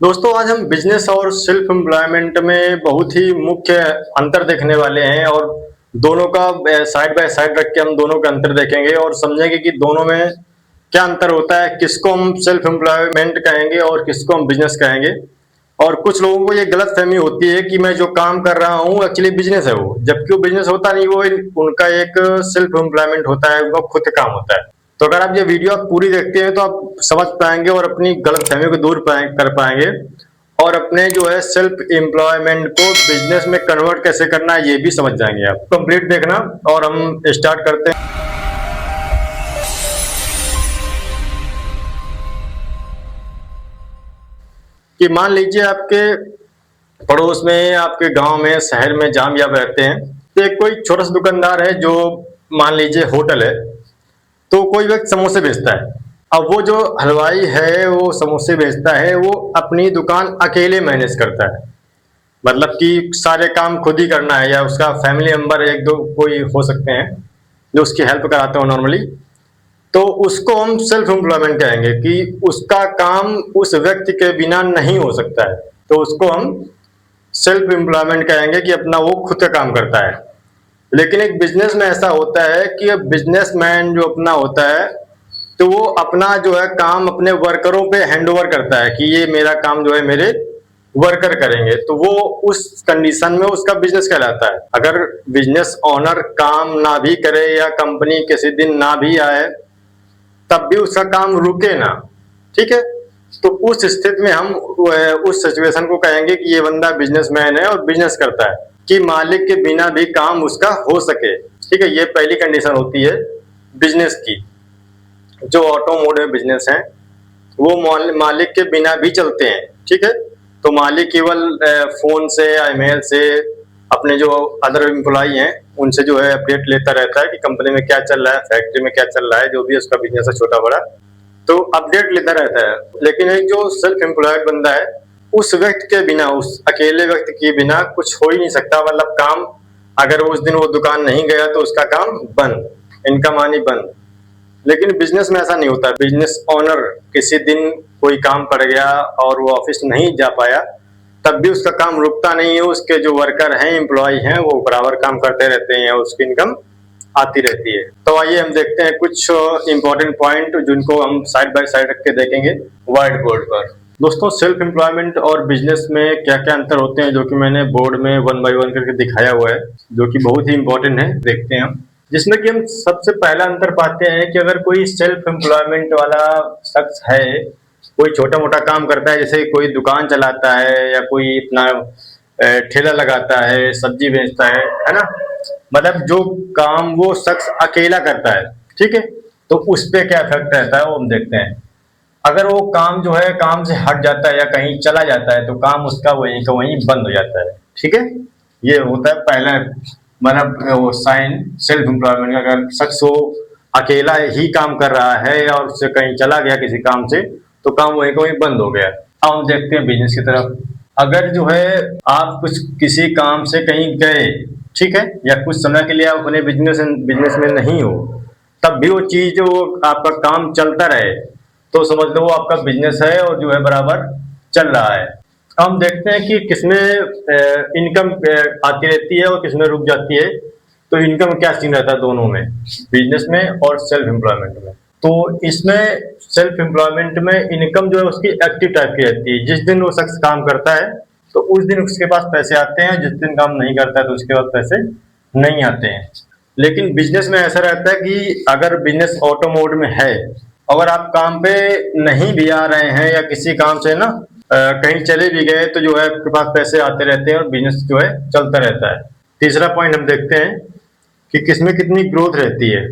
दोस्तों आज हम बिजनेस और सेल्फ एम्प्लॉयमेंट में बहुत ही मुख्य अंतर देखने वाले हैं और दोनों का साइड बाय साइड रख के हम दोनों का अंतर देखेंगे और समझेंगे कि दोनों में क्या अंतर होता है, किसको हम सेल्फ एम्प्लॉयमेंट कहेंगे और किसको हम बिजनेस कहेंगे। और कुछ लोगों को ये गलतफहमी होती है कि मैं जो काम कर रहा हूँ एक्चुअली बिजनेस है वो, जबकि वो बिजनेस होता नहीं, वो उनका एक सेल्फ एम्प्लॉयमेंट होता है, उनका खुद का काम होता है। तो अगर आप ये वीडियो आप पूरी देखते हैं तो आप समझ पाएंगे और अपनी गलतफहमियों को दूर कर पाएंगे और अपने जो है सेल्फ एम्प्लॉयमेंट को बिजनेस में कन्वर्ट कैसे करना है ये भी समझ जाएंगे। आप कंप्लीट देखना और हम स्टार्ट करते हैं। कि मान लीजिए आपके पड़ोस में, आपके गांव में, शहर में, जहां भी आप रहते हैं, तो एक कोई छोटा सा दुकानदार है जो मान लीजिए होटल है। तो कोई व्यक्ति समोसे बेचता है। अब वो जो हलवाई है वो समोसे बेचता है, वो अपनी दुकान अकेले मैनेज करता है, मतलब कि सारे काम खुद ही करना है, या उसका फैमिली मेंबर एक दो कोई हो सकते हैं जो उसकी हेल्प कराते हो नॉर्मली। तो उसको हम सेल्फ एम्प्लॉयमेंट कहेंगे कि उसका काम उस व्यक्ति के बिना नहीं हो सकता है, तो उसको हम सेल्फ एम्प्लॉयमेंट कहेंगे कि अपना वो खुद का काम करता है। लेकिन एक बिजनेस में ऐसा होता है कि बिजनेसमैन जो अपना होता है, तो वो अपना जो है काम अपने वर्करों पे हैंड ओवर करता है कि ये मेरा काम जो है मेरे वर्कर करेंगे, तो वो उस कंडीशन में उसका बिजनेस कहलाता है। अगर बिजनेस ओनर काम ना भी करे या कंपनी किसी दिन ना भी आए तब भी उसका काम रुके ना, ठीक है। तो उस स्थिति में हम उस सिचुएशन को कहेंगे कि ये बंदा बिजनेसमैन है और बिजनेस करता है, कि मालिक के बिना भी काम उसका हो सके, ठीक है। ये पहली कंडीशन होती है बिजनेस की। जो ऑटोमोटिव बिजनेस है वो मालिक के बिना भी चलते हैं, ठीक है। तो मालिक केवल फोन से या ईमेल से अपने जो अदर एम्प्लॉई हैं उनसे जो है अपडेट लेता रहता है कि कंपनी में क्या चल रहा है, फैक्ट्री में क्या चल रहा है, जो भी उसका बिजनेस है छोटा बड़ा, तो अपडेट लेता रहता है। लेकिन एक जो सेल्फ एम्प्लॉयड बंदा है, उस व्यक्ति के बिना, उस अकेले व्यक्ति के बिना कुछ हो ही नहीं सकता। मतलब काम, अगर उस दिन वो दुकान नहीं गया तो उसका काम बंद, इनकम आनी बंद। लेकिन बिजनेस में ऐसा नहीं होता। बिजनेस ओनर किसी दिन कोई काम पड़ गया और वो ऑफिस नहीं जा पाया, तब भी उसका काम रुकता नहीं है। उसके जो वर्कर हैं, एम्प्लॉय हैं, वो बराबर काम करते रहते हैं, उसकी इनकम आती रहती है। तो आइए हम देखते हैं कुछ इंपॉर्टेंट पॉइंट जिनको हम साइड बाय साइड रख के देखेंगे व्हाइट बोर्ड पर। दोस्तों, सेल्फ एम्प्लॉयमेंट और बिजनेस में क्या क्या अंतर होते हैं, जो कि मैंने बोर्ड में 1 बाय 1 करके दिखाया हुआ है, जो कि बहुत ही इंपॉर्टेंट है। देखते हैं हम, जिसमें कि हम सबसे पहला अंतर पाते हैं कि अगर कोई सेल्फ एम्प्लॉयमेंट वाला शख्स है, कोई छोटा मोटा काम करता है, जैसे कोई दुकान चलाता है या कोई अपना ठेला लगाता है, सब्जी बेचता है ना, मतलब जो काम वो शख्स अकेला करता है, ठीक है। तो उस पे क्या इफेक्ट रहता है वो हम देखते हैं। अगर वो काम जो है काम से हट जाता है या कहीं चला जाता है तो काम उसका वहीं का वहीं बंद हो जाता है, ठीक है। ये होता है पहला, मतलब वो साइन सेल्फ एम्प्लॉयमेंट का। अगर शख्स वो अकेला ही काम कर रहा है और उससे कहीं चला गया किसी काम से, तो काम वहीं का वहीं बंद हो गया। अब हम देखते हैं बिजनेस की तरफ। अगर जो है आप कुछ किसी काम से कहीं गए, ठीक है, या कुछ समय के लिए आप अपने बिजनेस में नहीं हो, तब भी वो चीज जो आपका काम चलता रहे, तो समझ लो वो आपका बिजनेस है और जो है बराबर चल रहा है। हम देखते हैं कि किसमें इनकम आती रहती है और किसमें रुक जाती है। तो इनकम क्या सीन रहता है दोनों में, बिजनेस में और सेल्फ एम्प्लॉयमेंट में। तो इसमें सेल्फ एम्प्लॉयमेंट में इनकम जो है उसकी एक्टिव टाइप की रहती है। जिस दिन वो शख्स काम करता है तो उस दिन उसके पास पैसे आते हैं, जिस दिन काम नहीं करता है तो उसके पास पैसे नहीं आते हैं। लेकिन बिजनेस में ऐसा रहता है कि अगर बिजनेस ऑटो मोड में है, अगर आप काम पे नहीं भी आ रहे हैं या किसी काम से ना कहीं चले भी गए, तो जो है आपके पास पैसे आते रहते हैं और बिजनेस जो है चलता रहता है। तीसरा पॉइंट हम देखते हैं कि किसमें कितनी ग्रोथ रहती है।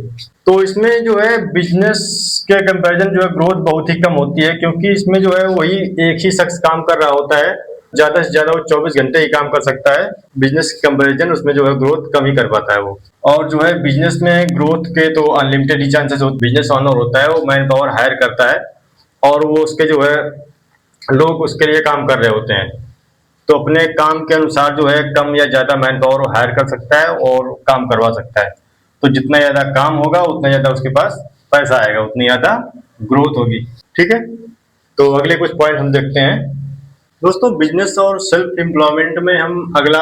तो इसमें जो है बिजनेस के कंपैरिजन जो है ग्रोथ बहुत ही कम होती है, क्योंकि इसमें जो है वही एक ही शख्स काम कर रहा होता है, ज्यादा से ज्यादा वो 24 घंटे ही काम कर सकता है। बिजनेस के कंपैरिजन उसमें जो है ग्रोथ कम ही कर पाता है वो। और जो है बिजनेस में ग्रोथ के तो अनलिमिटेड ही चांसेस होते। बिजनेस ओनर होता है वो मैन पावर हायर करता है और वो उसके जो है लोग उसके लिए काम कर रहे होते हैं, तो अपने काम के अनुसार जो है कम या ज्यादा मैन पावर हायर कर सकता है और काम करवा सकता है। तो जितना ज्यादा काम होगा उतना ज्यादा उसके पास पैसा आएगा, उतनी ज्यादा ग्रोथ होगी, ठीक है। तो अगले कुछ पॉइंट हम देखते हैं दोस्तों, बिजनेस और सेल्फ एम्प्लॉयमेंट में हम अगला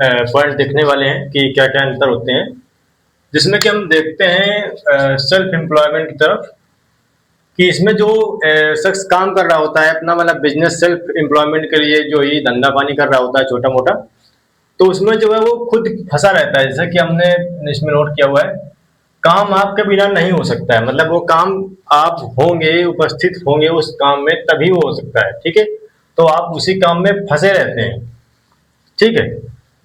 पॉइंट देखने वाले हैं कि क्या क्या अंतर होते हैं, जिसमें कि हम देखते हैं सेल्फ एम्प्लॉयमेंट की तरफ कि इसमें जो शख्स काम कर रहा होता है अपना मतलब बिजनेस सेल्फ एम्प्लॉयमेंट के लिए जो ये धंधा पानी कर रहा होता है छोटा मोटा, तो उसमें जो है वो खुद फंसा रहता है। जैसे कि हमने इसमें नोट किया हुआ है, काम आपके बिना नहीं हो सकता है। मतलब वो काम आप होंगे, उपस्थित होंगे उस काम में तभी वो हो सकता है। ठीक है, तो आप उसी काम में फंसे रहते हैं। ठीक है,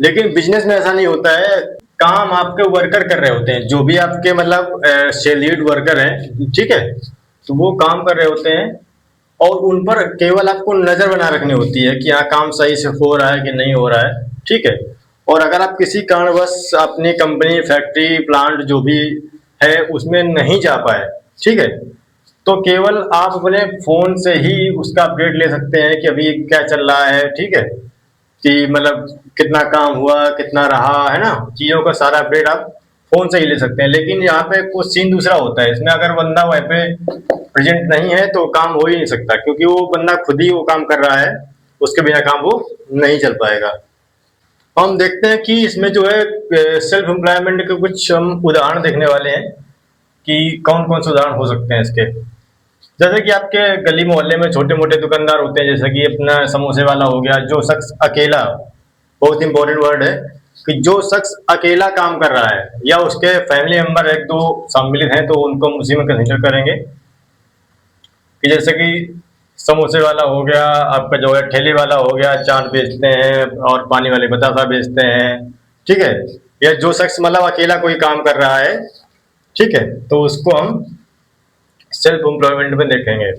लेकिन बिजनेस में ऐसा नहीं होता है। काम आपके वर्कर कर रहे होते हैं, जो भी आपके मतलब सैलरीड वर्कर हैं। ठीक है, तो वो काम कर रहे होते हैं और उन पर केवल आपको नजर बना रखनी होती है कि हाँ काम सही से हो रहा है कि नहीं हो रहा है। ठीक है, और अगर आप किसी कारणवश अपनी कंपनी, फैक्ट्री, प्लांट जो भी है उसमें नहीं जा पाए, ठीक है, तो केवल आप अपने फोन से ही उसका अपडेट ले सकते हैं कि अभी क्या चल रहा है। ठीक है, कि मतलब कितना काम हुआ, कितना रहा, है ना, चीजों का सारा अपडेट आप फोन से ही ले सकते हैं। लेकिन यहाँ पे कुछ सीन दूसरा होता है, इसमें अगर बंदा वहीं पे प्रेजेंट नहीं है तो काम हो ही नहीं सकता, क्योंकि वो बंदा खुद ही वो काम कर रहा है, उसके बिना काम वो नहीं चल पाएगा। हम देखते हैं कि इसमें जो है सेल्फ एम्प्लॉयमेंट के कुछ हम उदाहरण देखने वाले हैं कि कौन कौन से उदाहरण हो सकते हैं इसके। जैसे कि आपके गली मोहल्ले में छोटे मोटे दुकानदार होते हैं, जैसे कि अपना समोसे वाला हो गया, जो शख्स अकेला, बहुत इंपॉर्टेंट वर्ड है, कि जो शख्स अकेला काम कर रहा है या उसके फैमिली मेंबर एक दो सम्मिलित हैं तो उनको हम उसी में कंसिडर करेंगे। कि जैसे कि समोसे वाला हो गया, आपका जो है ठेले वाला हो गया, चाट बेचते हैं और पानी वाले बतासा बेचते हैं। ठीक है, या जो शख्स मतलब अकेला कोई काम कर रहा है, ठीक है, तो उसको हम सेल्फ एम्प्लॉयमेंट में देखेंगे।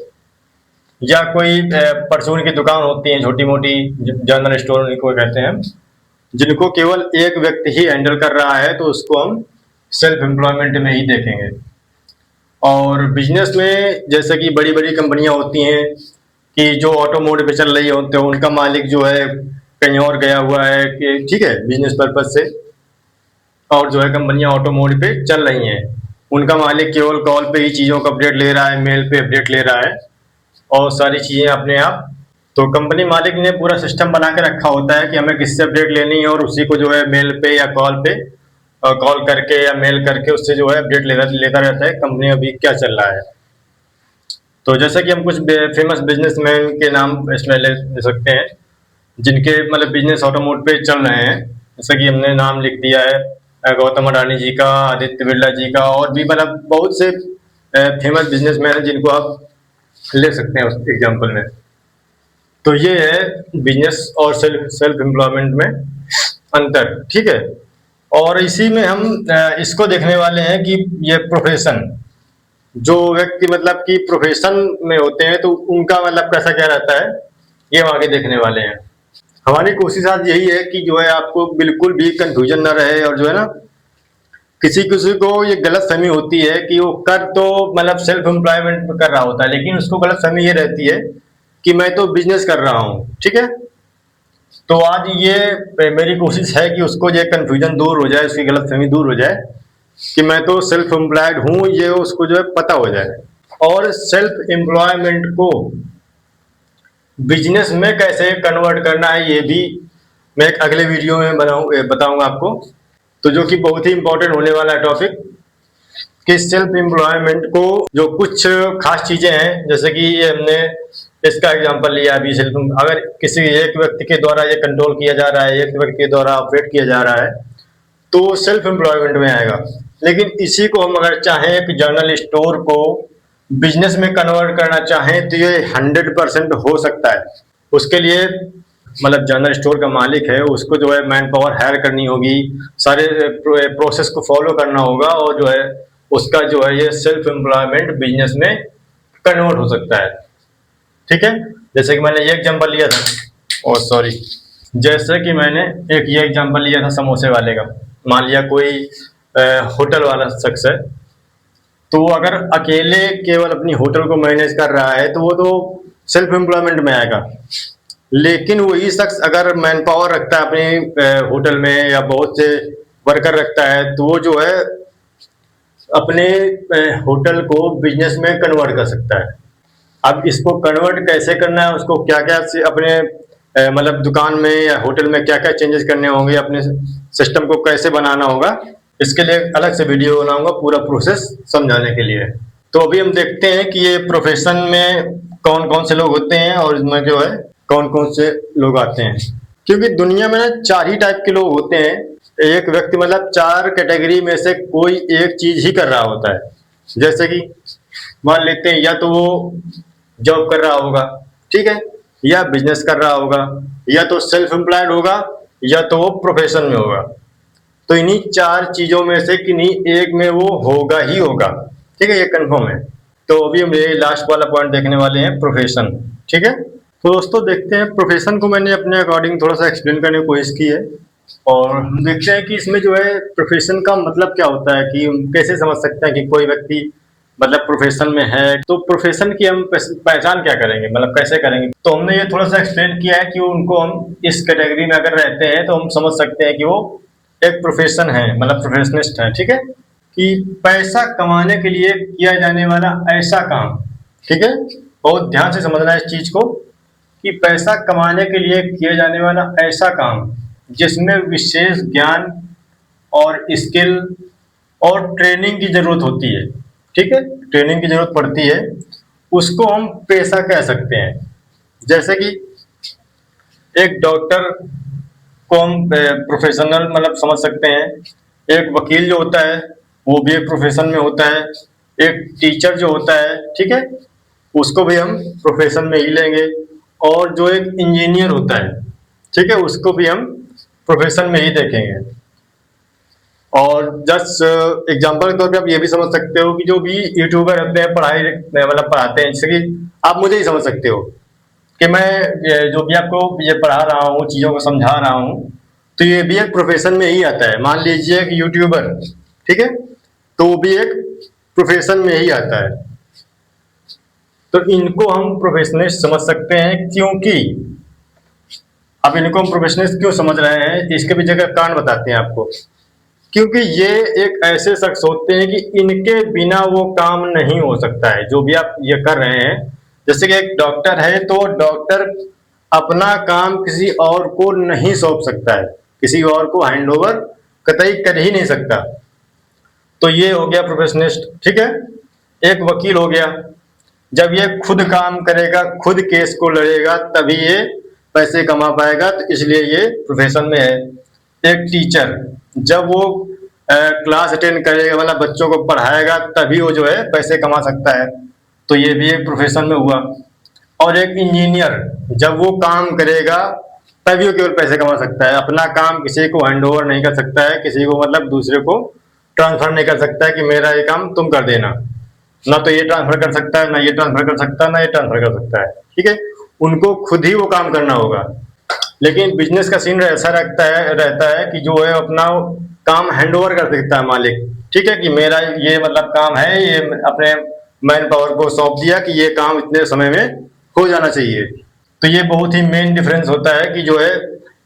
या कोई परचून की दुकान होती है छोटी मोटी, जनरल स्टोर उनको कहते हैं, जिनको केवल एक व्यक्ति ही हैंडल कर रहा है, तो उसको हम सेल्फ एम्प्लॉयमेंट में ही देखेंगे। और बिजनेस में जैसे कि बड़ी बड़ी कंपनियां होती हैं कि जो ऑटो मोड पे चल रही होते हैं, उनका मालिक जो है कहीं और गया हुआ है कि ठीक है बिजनेस पर्पज से, और जो है कंपनियां ऑटो मोड पे चल रही हैं, उनका मालिक केवल कॉल पे ही चीज़ों का अपडेट ले रहा है, मेल पे अपडेट ले रहा है और सारी चीज़ें अपने आप। तो कंपनी मालिक ने पूरा सिस्टम बना के रखा होता है कि हमें किससे अपडेट लेनी है, और उसी को जो है मेल पे या कॉल पे, कॉल करके या मेल करके उससे जो है अपडेट लेता रहता है कंपनी अभी क्या चल रहा है। तो जैसा कि हम कुछ फेमस बिजनेसमैन के नाम इसमें ले सकते हैं, जिनके मतलब बिजनेस ऑटोमोड पे चल रहे हैं। जैसा कि हमने नाम लिख दिया है गौतम अडानी जी का, आदित्य बिरला जी का, और भी मतलब बहुत से फेमस बिजनेसमैन हैं जिनको आप ले सकते हैं उस एग्जाम्पल में। तो ये है बिजनेस और सेल्फ एम्प्लॉयमेंट में अंतर। ठीक है, और इसी में हम इसको देखने वाले हैं कि ये प्रोफेशन, जो व्यक्ति मतलब कि प्रोफेशन में होते हैं तो उनका मतलब कैसा क्या रहता है, ये हम आगे देखने वाले हैं। हमारी कोशिश आज यही है कि जो है आपको बिल्कुल भी कंफ्यूजन ना रहे, और जो है ना किसी किसी को ये गलत फहमी होती है कि वो कर तो मतलब सेल्फ एम्प्लॉयमेंट कर रहा होता है, लेकिन उसको गलत फहमी ये रहती है कि मैं तो बिजनेस कर रहा हूँ। ठीक है, तो आज ये मेरी कोशिश है कि उसको ये कंफ्यूजन दूर हो जाए, उसकी गलत फहमी दूर हो जाए कि मैं तो सेल्फ एम्प्लॉयड हूँ, ये उसको जो है पता हो जाए। और सेल्फ एम्प्लॉयमेंट को बिजनेस में कैसे कन्वर्ट करना है ये भी मैं एक अगले वीडियो में बताऊंगा आपको। तो जो कि बहुत ही इंपॉर्टेंट होने वाला है टॉपिक, कि सेल्फ एम्प्लॉयमेंट को जो कुछ खास चीजें हैं, जैसे कि ये हमने इसका एग्जांपल लिया अभी। सेल्फ अगर किसी एक व्यक्ति के द्वारा ये कंट्रोल किया जा रहा है, एक व्यक्ति के द्वारा ऑपरेट किया जा रहा है, तो सेल्फ एम्प्लॉयमेंट में आएगा। लेकिन इसी को हम अगर चाहें एक जनरल स्टोर को बिजनेस में कन्वर्ट करना चाहें तो ये 100% हो सकता है। उसके लिए मतलब जनरल स्टोर का मालिक है, उसको जो है मैन पावर हायर करनी होगी, सारे प्रोसेस को फॉलो करना होगा, और जो है उसका जो है ये सेल्फ एम्प्लॉयमेंट बिजनेस में कन्वर्ट हो सकता है। ठीक है, जैसे कि मैंने ये एग्जांपल लिया था, और सॉरी, जैसे कि मैंने एक ये एग्जांपल लिया था समोसे वाले का। मान लिया कोई होटल वाला शख्स है, तो अगर अकेले केवल अपनी होटल को मैनेज कर रहा है तो वो तो सेल्फ एम्प्लॉयमेंट में आएगा। लेकिन वही शख्स अगर मैन पावर रखता है अपने होटल में या बहुत से वर्कर रखता है, तो वो जो है अपने होटल को बिजनेस में कन्वर्ट कर सकता है। अब इसको कन्वर्ट कैसे करना है, उसको क्या क्या अपने मतलब दुकान में या होटल में क्या क्या चेंजेस करने होंगे, अपने सिस्टम को कैसे बनाना होगा, इसके लिए अलग से वीडियो बनाऊंगा पूरा प्रोसेस समझाने के लिए। तो अभी हम देखते हैं कि ये प्रोफेशन में कौन कौन से लोग होते हैं और इसमें जो है कौन कौन से लोग आते हैं। क्योंकि दुनिया में ना 4 ही टाइप के लोग होते हैं। एक व्यक्ति मतलब 4 कैटेगरी में से कोई एक चीज ही कर रहा होता है। जैसे कि मान लेते हैं या तो वो जॉब कर रहा होगा, ठीक है, या बिजनेस कर रहा होगा, या तो सेल्फ एम्प्लॉयड होगा, या तो वो प्रोफेशन में होगा। तो इन्हीं 4 चीजों में से किन्हीं एक में वो होगा ही होगा, ठीक है, ये कंफर्म है। तो अभी हम ये लास्ट वाला पॉइंट देखने वाले हैं, प्रोफेशन, ठीक है। तो दोस्तों देखते हैं, प्रोफेशन को मैंने अपने अकॉर्डिंग थोड़ा सा एक्सप्लेन करने की कोशिश की है, और हम देखते हैं कि इसमें जो है प्रोफेशन का मतलब क्या होता है, कि हम कैसे समझ सकते हैं कि कोई व्यक्ति मतलब प्रोफेशन में है। तो प्रोफेशन की हम पहचान क्या करेंगे, मतलब कैसे करेंगे। तो हमने ये थोड़ा सा एक्सप्लेन किया है कि उनको हम इस कैटेगरी में अगर रहते हैं तो हम समझ सकते हैं कि वो एक प्रोफेशन है, मतलब प्रोफेशनिस्ट है, ठीक है। कि पैसा कमाने के लिए किया जाने वाला ऐसा काम, ठीक है, बहुत ध्यान से समझना है इस चीज को, कि पैसा कमाने के लिए किया जाने वाला ऐसा काम जिसमें विशेष ज्ञान और स्किल और ट्रेनिंग की जरूरत होती है, ठीक है, ट्रेनिंग की जरूरत पड़ती है, उसको हम पेशा कह सकते हैं। जैसे कि एक डॉक्टर को हम प्रोफेशनल मतलब समझ सकते हैं। एक वकील जो होता है वो भी एक प्रोफेशन में होता है। एक टीचर जो होता है, ठीक है, उसको भी हम प्रोफेशन में ही लेंगे। और जो एक इंजीनियर होता है, ठीक है, उसको भी हम प्रोफेशन में ही देखेंगे। और जस्ट एग्जांपल के तौर पे आप ये भी समझ सकते हो कि जो भी यूट्यूबर होते हैं पढ़ाई मतलब पढ़ाते हैं, जैसे कि आप मुझे ही समझ सकते हो कि मैं जो भी आपको ये पढ़ा रहा हूँ, चीज़ों को समझा रहा हूँ, तो ये भी एक प्रोफेशन में ही आता है। मान लीजिए एक यूट्यूबर, ठीक है, तो वो भी एक प्रोफेशन में ही आता है। तो इनको हम प्रोफेशनिस्ट समझ सकते हैं। क्योंकि अब इनको हम प्रोफेशनिस्ट क्यों समझ रहे हैं, इसके पीछे का कारण बताते हैं आपको। क्योंकि ये एक ऐसे शख्स होते हैं कि इनके बिना वो काम नहीं हो सकता है जो भी आप ये कर रहे हैं। जैसे कि एक डॉक्टर है तो डॉक्टर अपना काम किसी और को नहीं सौंप सकता है, किसी और को हैंडओवर कतई कर ही नहीं सकता। तो ये हो गया प्रोफेशनिस्ट, ठीक है। एक वकील हो गया, जब ये खुद काम करेगा, खुद केस को लड़ेगा, तभी ये पैसे कमा पाएगा, तो इसलिए ये प्रोफेशन में है। एक टीचर, जब वो क्लास अटेंड करेगा, मतलब बच्चों को पढ़ाएगा, तभी वो जो है पैसे कमा सकता है, तो ये भी एक प्रोफेशन में हुआ। और एक इंजीनियर, जब वो काम करेगा तभी वो केवल पैसे कमा सकता है। अपना काम किसी को हैंड ओवर नहीं कर सकता है, किसी को मतलब दूसरे को ट्रांसफर नहीं कर सकता है कि मेरा ये काम तुम कर देना। ना तो ये ट्रांसफर कर सकता है, ना ये ट्रांसफर कर सकता है, ना ये ट्रांसफर कर सकता है, ठीक है। उनको खुद ही वो काम करना होगा। लेकिन बिजनेस का सीन ऐसा रहता है कि जो है अपना काम हैंड ओवर कर सकता है मालिक, ठीक है, कि मेरा ये मतलब काम है, ये अपने मैन पावर को सौंप दिया कि ये काम इतने समय में हो जाना चाहिए। तो ये बहुत ही मेन डिफरेंस होता है कि जो है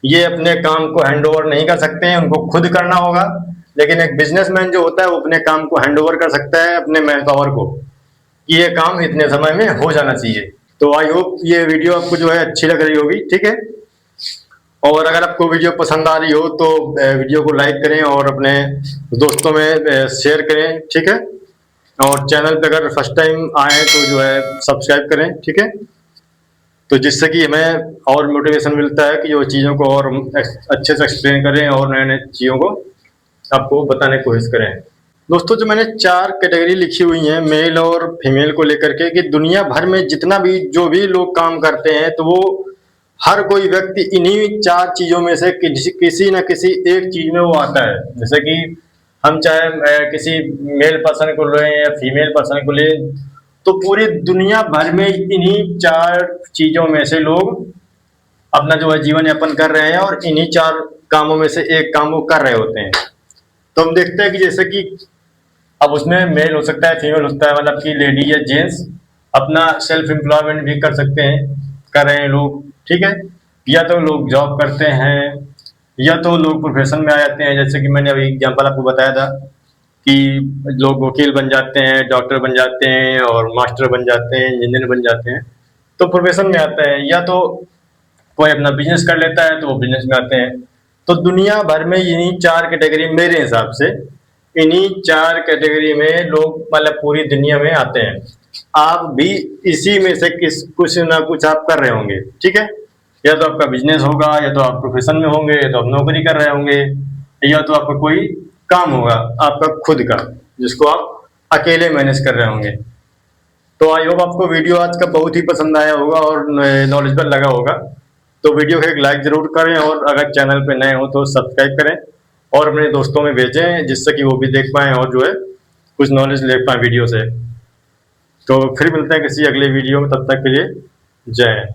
ये अपने काम को हैंड ओवर नहीं कर सकते हैं, उनको खुद करना होगा। लेकिन एक बिजनेसमैन जो होता है वो अपने काम को हैंड ओवर कर सकता है अपने मैन पावर को, कि ये काम इतने समय में हो जाना चाहिए। तो आई होप ये वीडियो आपको जो है अच्छी लग रही होगी, ठीक है। और अगर आपको वीडियो पसंद आ रही हो तो वीडियो को लाइक करें और अपने दोस्तों में शेयर करें, ठीक है। और चैनल पे अगर फर्स्ट टाइम आए तो जो है सब्सक्राइब करें, ठीक है। तो जिससे कि हमें और मोटिवेशन मिलता है कि जो चीज़ों को और अच्छे से एक्सप्लेन करें और नए नए चीज़ों को आपको बताने की कोशिश करें। दोस्तों जो मैंने 4 कैटेगरी लिखी हुई हैं मेल और फीमेल को लेकर के, कि दुनिया भर में जितना भी जो भी लोग काम करते हैं तो वो हर कोई व्यक्ति इन्हीं 4 चीजों में से किसी न किसी एक चीज में वो आता है। जैसे कि हम चाहे किसी मेल पर्सन को लें या फीमेल पर्सन को लें, तो पूरी दुनिया भर में इन्हीं 4 चीजों में से लोग अपना जो है जीवन यापन कर रहे हैं और इन्हीं 4 कामों में से एक काम वो कर रहे होते हैं। तो हम देखते हैं कि जैसे कि अब उसमें मेल हो सकता है, फीमेल होता है, मतलब कि लेडी या जेंट्स अपना सेल्फ एम्प्लॉयमेंट भी कर सकते हैं, कर रहे हैं लोग, ठीक है। या तो लोग जॉब करते हैं, या तो लोग प्रोफेशन में आ जाते हैं। जैसे कि मैंने अभी एग्जांपल आपको बताया था कि लोग वकील बन जाते हैं, डॉक्टर बन जाते हैं और मास्टर बन जाते हैं, इंजीनियर बन जाते हैं, तो प्रोफेशन में आता है। या तो कोई अपना बिजनेस कर लेता है तो वो बिजनेस में आते हैं। तो दुनिया भर में इन्हीं 4 कैटेगरी, मेरे हिसाब से इन्हीं 4 कैटेगरी में लोग मतलब पूरी दुनिया में आते हैं। आप भी इसी में से कुछ ना कुछ आप कर रहे होंगे, ठीक है। या तो आपका बिजनेस होगा, या तो आप प्रोफेशन में होंगे, या तो आप नौकरी कर रहे होंगे, या तो आपका कोई काम होगा आपका खुद का, जिसको आप अकेले मैनेज कर रहे होंगे। तो आई होप आपको वीडियो आज का बहुत ही पसंद आया होगा और नॉलेजेबल लगा होगा। तो वीडियो को एक लाइक जरूर करें, और अगर चैनल पे नए हो तो सब्सक्राइब करें और अपने दोस्तों में भेजें, जिससे कि वो भी देख पाएँ और जो है कुछ नॉलेज ले पाएँ वीडियो से। तो फिर मिलते हैं किसी अगले वीडियो में, तब तक के लिए जय हिंद।